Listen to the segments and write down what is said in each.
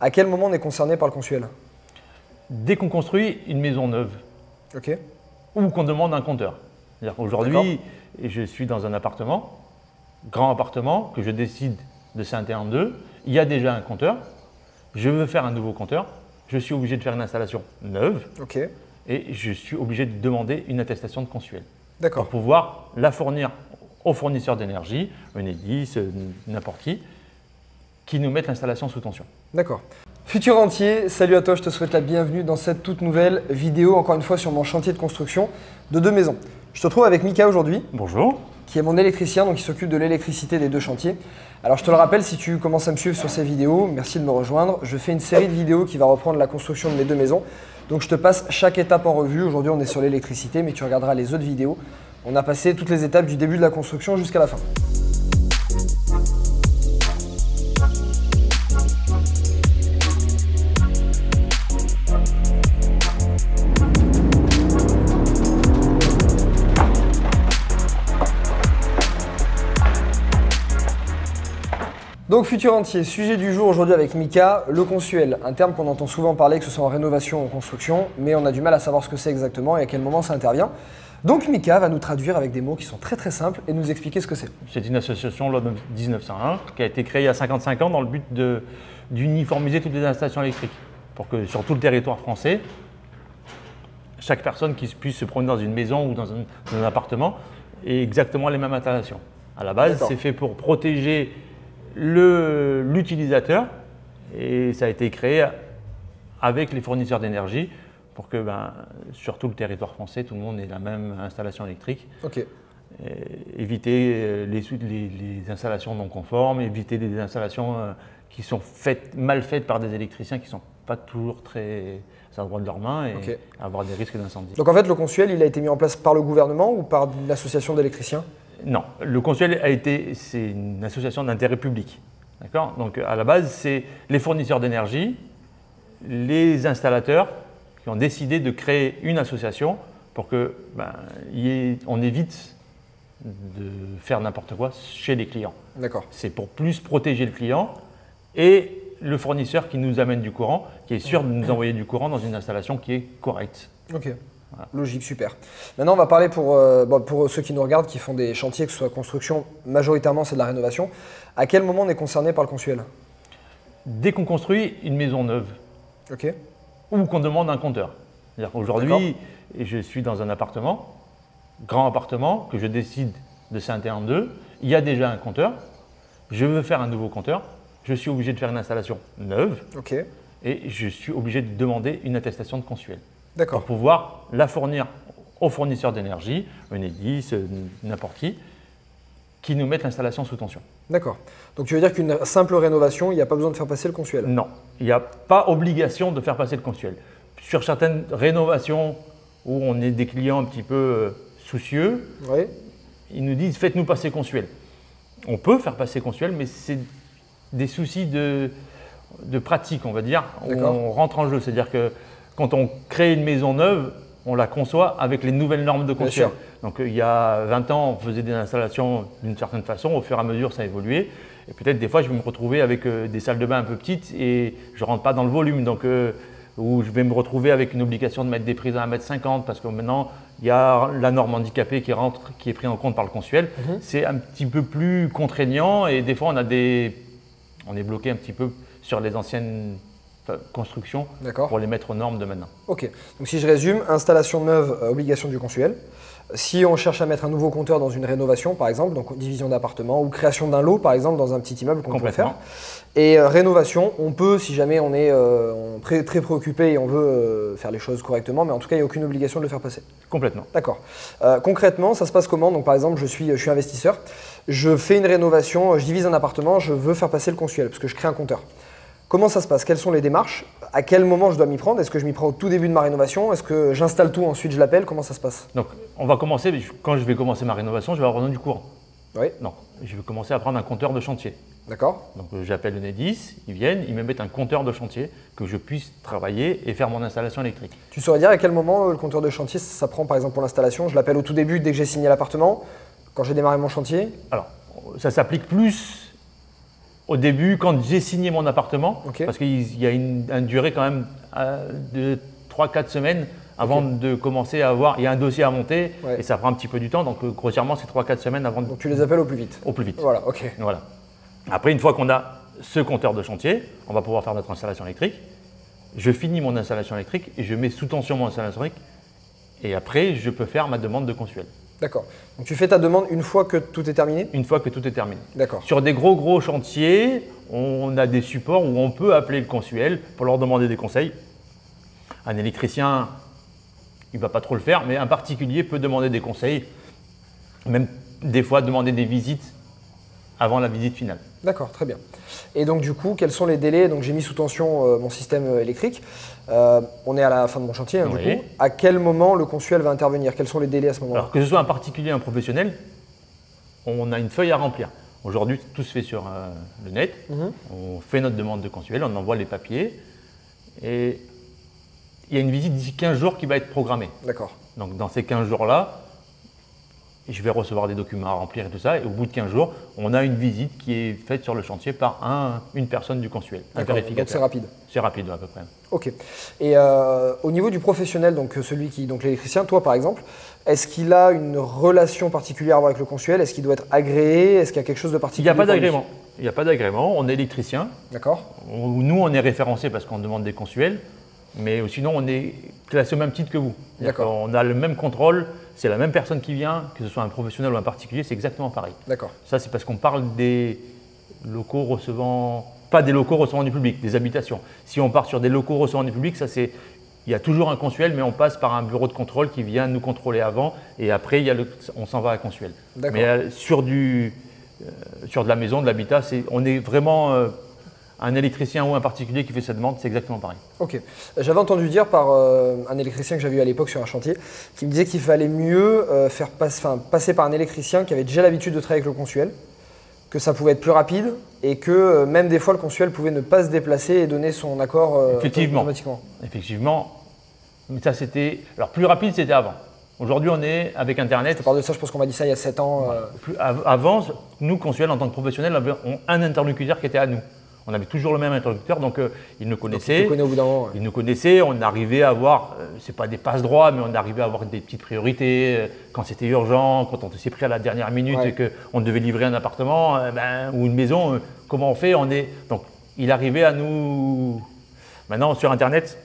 À quel moment on est concerné par le consuel? Dès qu'on construit une maison neuve, Ok. ou qu'on demande un compteur. C'est-à-dire qu'aujourd'hui, je suis dans un appartement, grand appartement, que je décide de scinder en deux. Il y a déjà un compteur. Je veux faire un nouveau compteur. Je suis obligé de faire une installation neuve. Ok. Et je suis obligé de demander une attestation de consuel. D'accord. Pour pouvoir la fournir aux fournisseurs d'énergie, Enedis, n'importe qui nous mettent l'installation sous tension. D'accord. Futur rentier, salut à toi, je te souhaite la bienvenue dans cette toute nouvelle vidéo, encore une fois sur mon chantier de construction de 2 maisons. Je te retrouve avec Mika aujourd'hui, Bonjour. qui est mon électricien, donc qui s'occupe de l'électricité des 2 chantiers. Alors je te le rappelle, si tu commences à me suivre sur ces vidéos, merci de me rejoindre. Je fais une série de vidéos qui va reprendre la construction de mes 2 maisons. Donc je te passe chaque étape en revue. Aujourd'hui on est sur l'électricité, mais tu regarderas les autres vidéos. On a passé toutes les étapes du début de la construction jusqu'à la fin. Donc futur rentier, sujet du jour aujourd'hui avec Mika, le consuel, un terme qu'on entend souvent parler, que ce soit en rénovation ou en construction, mais on a du mal à savoir ce que c'est exactement et à quel moment ça intervient. Donc Mika va nous traduire avec des mots qui sont très simples et nous expliquer ce que c'est. C'est une association loi 1901 qui a été créée il y a 55 ans dans le but d'uniformiser toutes les installations électriques pour que sur tout le territoire français, chaque personne qui puisse se promener dans une maison ou dans un appartement ait exactement les mêmes installations. À la base, c'est fait pour protéger l'utilisateur et ça a été créé avec les fournisseurs d'énergie pour que sur tout le territoire français, tout le monde ait la même installation électrique. Ok. Éviter les installations non conformes, éviter des installations qui sont mal faites par des électriciens qui ne sont pas toujours très à droit de leurs mains et avoir des risques d'incendie. Donc en fait, le consuel, il a été mis en place par le gouvernement ou par une association d'électriciens? Non, le consuel c'est une association d'intérêt public. D'accord? Donc à la base, c'est les fournisseurs d'énergie, les installateurs qui ont décidé de créer une association pour que on évite de faire n'importe quoi chez les clients. D'accord. C'est pour plus protéger le client et le fournisseur qui nous amène du courant, qui est sûr de nous envoyer du courant dans une installation qui est correcte. Ok. Voilà. Logique, super. Maintenant, on va parler pour ceux qui nous regardent, qui font des chantiers, que ce soit construction, majoritairement c'est de la rénovation. À quel moment on est concerné par le consuel? Dès qu'on construit une maison neuve, ok, ou qu'on demande un compteur. C'est-à-dire qu'aujourd'hui, je suis dans un appartement, grand appartement, que je décide de scinder en deux. Il y a déjà un compteur. Je veux faire un nouveau compteur. Je suis obligé de faire une installation neuve. ok, Et je suis obligé de demander une attestation de consuel. D'accord. Pour pouvoir la fournir aux fournisseurs d'énergie, Enedis, n'importe qui nous mettent l'installation sous tension. D'accord. Donc tu veux dire qu'une simple rénovation, il n'y a pas besoin de faire passer le consuel? Non, il n'y a pas obligation de faire passer le consuel. Sur certaines rénovations où on est des clients un petit peu soucieux, oui, ils nous disent faites-nous passer consuel. On peut faire passer consuel, mais c'est des soucis de pratique, on va dire, où on rentre en jeu. C'est-à-dire que quand on crée une maison neuve, on la conçoit avec les nouvelles normes de consuel. Donc il y a 20 ans, on faisait des installations d'une certaine façon, au fur et à mesure ça a évolué. Et peut-être des fois je vais me retrouver avec des salles de bain un peu petites et je ne rentre pas dans le volume. Donc où je vais me retrouver avec une obligation de mettre des prises à 1,50 m parce que maintenant il y a la norme handicapée qui est prise en compte par le consuel. C'est un petit peu plus contraignant et des fois on est bloqué un petit peu sur les anciennes construction pour les mettre aux normes de maintenant. Ok, donc si je résume, installation neuve, obligation du consuel. Si on cherche à mettre un nouveau compteur dans une rénovation, par exemple, donc division d'appartement ou création d'un lot, par exemple, dans un petit immeuble qu'on pourrait faire. Et rénovation, on peut, si jamais on est très préoccupé et on veut faire les choses correctement, mais en tout cas, il n'y a aucune obligation de le faire passer. Complètement. D'accord. Concrètement, ça se passe comment? Donc par exemple, je suis investisseur, je fais une rénovation, je divise un appartement, je veux faire passer le consuel parce que je crée un compteur. Comment ça se passe? Quelles sont les démarches? À quel moment je dois m'y prendre? Est-ce que je m'y prends au tout début de ma rénovation? Est-ce que j'installe tout, ensuite je l'appelle? Comment ça se passe? Donc, on va commencer, quand je vais commencer ma rénovation, je vais avoir besoin du courant. Oui. Non, je vais commencer à prendre un compteur de chantier. D'accord. Donc, j'appelle Enedis, ils viennent, ils me mettent un compteur de chantier que je puisse travailler et faire mon installation électrique. Tu saurais dire à quel moment le compteur de chantier, ça prend par exemple pour l'installation? Je l'appelle au tout début, dès que j'ai signé l'appartement, quand j'ai démarré mon chantier? Alors, ça s'applique plus Au début, quand j'ai signé mon appartement, parce qu'il y a une durée quand même de 3-4 semaines avant de commencer à avoir… Il y a un dossier à monter et ça prend un petit peu du temps. Donc, grossièrement, c'est 3-4 semaines avant… Donc, tu les appelles au plus vite. Au plus vite. Voilà, ok. Voilà. Après, une fois qu'on a ce compteur de chantier, on va pouvoir faire notre installation électrique. Je finis mon installation électrique et je mets sous tension mon installation électrique. Et après, je peux faire ma demande de consuel. D'accord. Donc tu fais ta demande une fois que tout est terminé? Une fois que tout est terminé. D'accord. Sur des gros chantiers, on a des supports où on peut appeler le consuel pour leur demander des conseils. Un électricien, il ne va pas trop le faire, mais un particulier peut demander des conseils, même des fois demander des visites avant la visite finale. D'accord, très bien. Et donc du coup, quels sont les délais? Donc j'ai mis sous tension mon système électrique. On est à la fin de mon chantier, du coup. À quel moment le consuel va intervenir? Quels sont les délais à ce moment-là? Alors que ce soit un particulier ou un professionnel, on a une feuille à remplir. Aujourd'hui, tout se fait sur le net. On fait notre demande de consuel, on envoie les papiers. Et il y a une visite d'ici 15 jours qui va être programmée. D'accord. Donc dans ces 15 jours-là, je vais recevoir des documents à remplir et tout ça. Et au bout de 15 jours, on a une visite qui est faite sur le chantier par une personne du consuel, un vérificateur. Donc c'est rapide. C'est rapide à peu près. Ok. Et au niveau du professionnel, donc l'électricien, toi par exemple, est-ce qu'il a une relation particulière avec le consuel? Est-ce qu'il doit être agréé? Est-ce qu'il y a quelque chose de particulier? Il n'y a pas d'agrément. Il n'y a pas d'agrément. On est électricien. D'accord. Nous, on est référencé parce qu'on demande des consuels. Mais sinon, on est classé au même titre que vous. D'accord. On a le même contrôle, c'est la même personne qui vient, que ce soit un professionnel ou un particulier, c'est exactement pareil. D'accord. Ça, c'est parce qu'on parle des locaux recevant, pas des locaux recevant du public, des habitations. Si on part sur des locaux recevant du public, ça c'est, il y a toujours un consuel, mais on passe par un bureau de contrôle qui vient nous contrôler avant, et après, on s'en va à consuel. D'accord. Mais sur de la maison, de l'habitat, on est vraiment… un électricien ou un particulier qui fait sa demande, c'est exactement pareil. Ok. J'avais entendu dire par un électricien que j'avais eu à l'époque sur un chantier, qui me disait qu'il fallait mieux passer par un électricien qui avait déjà l'habitude de travailler avec le consuel, que ça pouvait être plus rapide et que même des fois le consuel pouvait ne pas se déplacer et donner son accord automatiquement. Effectivement. Mais ça c'était… Alors plus rapide c'était avant. Aujourd'hui on est avec Internet. Je parle de ça, je pense qu'on m'a dit ça il y a 7 ans. Avant, nous consuels en tant que professionnels avions un interlocuteur qui était à nous. On avait toujours le même interlocuteur, donc il nous connaissait. Il te connaît au bout d'un moment. Il nous connaissait, on arrivait à avoir, c'est pas des passe-droits, mais on arrivait à avoir des petites priorités quand c'était urgent, quand on s'est pris à la dernière minute et qu'on devait livrer un appartement ou une maison, comment on fait? Donc il arrivait à nous… Maintenant sur Internet,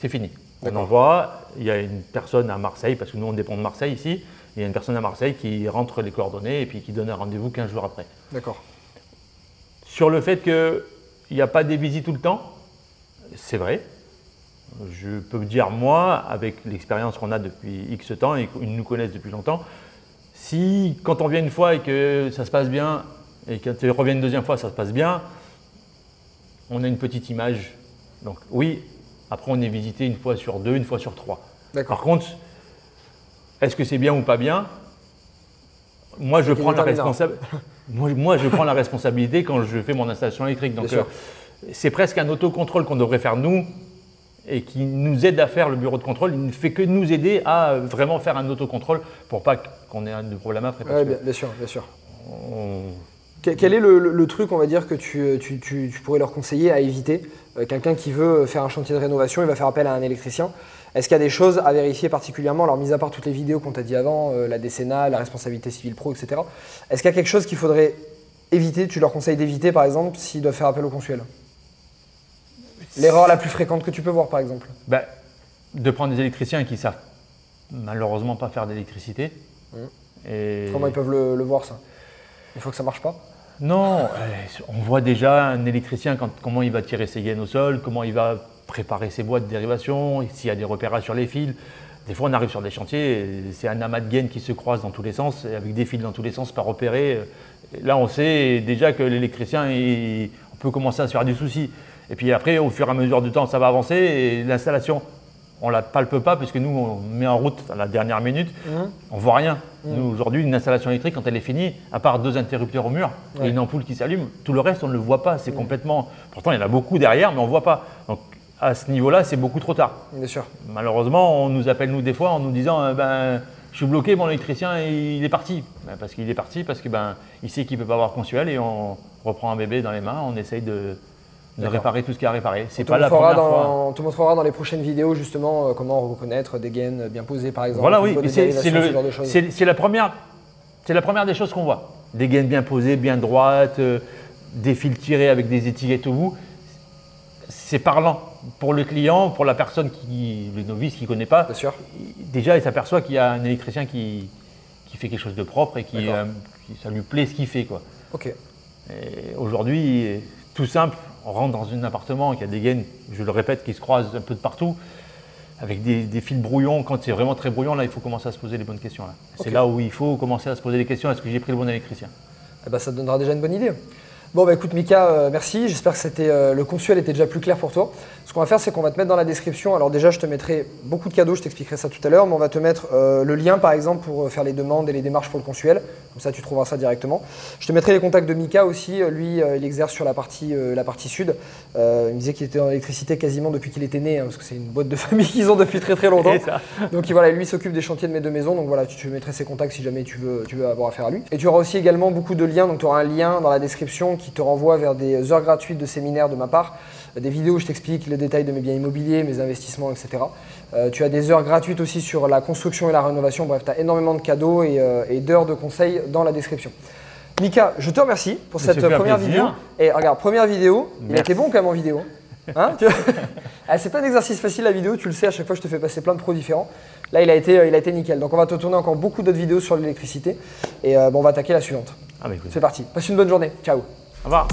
c'est fini. On envoie, il y a une personne à Marseille, parce que nous on dépend de Marseille ici, il y a une personne à Marseille qui rentre les coordonnées et puis qui donne un rendez-vous 15 jours après. D'accord. Sur le fait que il n'y a pas des visites tout le temps, c'est vrai. Je peux me dire, moi, avec l'expérience qu'on a depuis X temps et qu'ils nous connaissent depuis longtemps, si quand on vient une fois et que ça se passe bien, et quand on revient une deuxième fois, ça se passe bien, on a une petite image. Donc oui, après on est visité une fois sur 2, une fois sur 3. Par contre, est-ce que c'est bien ou pas bien? Moi, je prends la responsabilité. Moi, je prends la responsabilité quand je fais mon installation électrique. Donc, c'est presque un autocontrôle qu'on devrait faire nous et qui nous aide à faire le bureau de contrôle. Il ne fait que nous aider à vraiment faire un autocontrôle pour pas qu'on ait de problème après. Oui, bien sûr, bien sûr. Quel est le truc, on va dire, que tu pourrais leur conseiller à éviter? Quelqu'un qui veut faire un chantier de rénovation, il va faire appel à un électricien. Est-ce qu'il y a des choses à vérifier particulièrement? Alors, mis à part toutes les vidéos qu'on t'a dit avant, la décennale, la responsabilité civile pro, etc. Est-ce qu'il y a quelque chose qu'il faudrait éviter? Tu leur conseilles d'éviter, par exemple, s'ils doivent faire appel au consuel? L'erreur la plus fréquente que tu peux voir, par exemple? De prendre des électriciens qui ne savent malheureusement pas faire d'électricité. Comment ils peuvent le voir, ça? Il faut que ça ne marche pas? Non, on voit déjà un électricien comment il va tirer ses gaines au sol, comment il va préparer ses boîtes de dérivation, s'il y a des repérages sur les fils. Des fois, on arrive sur des chantiers, c'est un amas de gaines qui se croisent dans tous les sens, avec des fils dans tous les sens, pas repérés. Là, on sait déjà que l'électricien, on peut commencer à se faire du souci. Et puis après, au fur et à mesure du temps, ça va avancer et l'installation, on ne la palpe pas puisque nous, on met en route à la dernière minute, on ne voit rien. Nous, aujourd'hui, une installation électrique, quand elle est finie, à part 2 interrupteurs au mur et une ampoule qui s'allume, tout le reste, on ne le voit pas. C'est complètement… Pourtant, il y en a beaucoup derrière, mais on ne voit pas. Donc, à ce niveau-là, c'est beaucoup trop tard. Bien sûr. Malheureusement, on nous appelle nous des fois en nous disant je suis bloqué, mon électricien il est parti. Parce qu'il est parti, parce que il sait qu'il ne peut pas avoir consuel et on reprend un bébé dans les mains, on essaye de réparer tout ce qu'il y a à réparer. C'est pas la première fois. On te montrera dans les prochaines vidéos justement comment reconnaître des gaines bien posées par exemple. Voilà, oui, c'est la première des choses qu'on voit. Des gaines bien posées, bien droites, des fils tirés avec des étiquettes au bout. C'est parlant pour le client, pour la personne le novice qui ne connaît pas. Bien sûr. Déjà, il s'aperçoit qu'il y a un électricien qui fait quelque chose de propre et qui ça lui plaît ce qu'il fait, quoi. Ok. Aujourd'hui, tout simple, on rentre dans un appartement qui a des gaines, je le répète, qui se croisent un peu de partout, avec des fils brouillons. Quand c'est vraiment très brouillon, là, il faut commencer à se poser les bonnes questions. C'est là où il faut commencer à se poser les questions, est-ce que j'ai pris le bon électricien? Ça te donnera déjà une bonne idée. Bon écoute Mika, merci, j'espère que le consuel était déjà plus clair pour toi. Ce qu'on va faire, c'est qu'on va te mettre dans la description, alors déjà je te mettrai beaucoup de cadeaux, je t'expliquerai ça tout à l'heure, mais on va te mettre le lien par exemple pour faire les demandes et les démarches pour le consuel, comme ça tu trouveras ça directement. Je te mettrai les contacts de Mika aussi, lui il exerce sur la partie sud, il me disait qu'il était dans l'électricité quasiment depuis qu'il était né, parce que c'est une boîte de famille qu'ils ont depuis très très longtemps. Donc voilà, lui il s'occupe des chantiers de mes deux maisons, donc voilà, tu mettrai ses contacts si jamais tu veux avoir affaire à lui. Et tu auras aussi également beaucoup de liens, donc tu auras un lien dans la description qui te renvoie vers des heures gratuites de séminaires de ma part, des vidéos où je t'explique les détails de mes biens immobiliers, mes investissements, etc. Tu as des heures gratuites aussi sur la construction et la rénovation, bref, tu as énormément de cadeaux et d'heures de conseils dans la description. Mika, je te remercie pour cette première vidéo. Et regarde, première vidéo, il a été bon quand même en vidéo. Hein c'est pas un exercice facile la vidéo, tu le sais, à chaque fois je te fais passer plein de pros différents. Là il a été nickel, donc on va te tourner encore beaucoup d'autres vidéos sur l'électricité et on va attaquer la suivante. C'est parti, passe une bonne journée, ciao. Au revoir.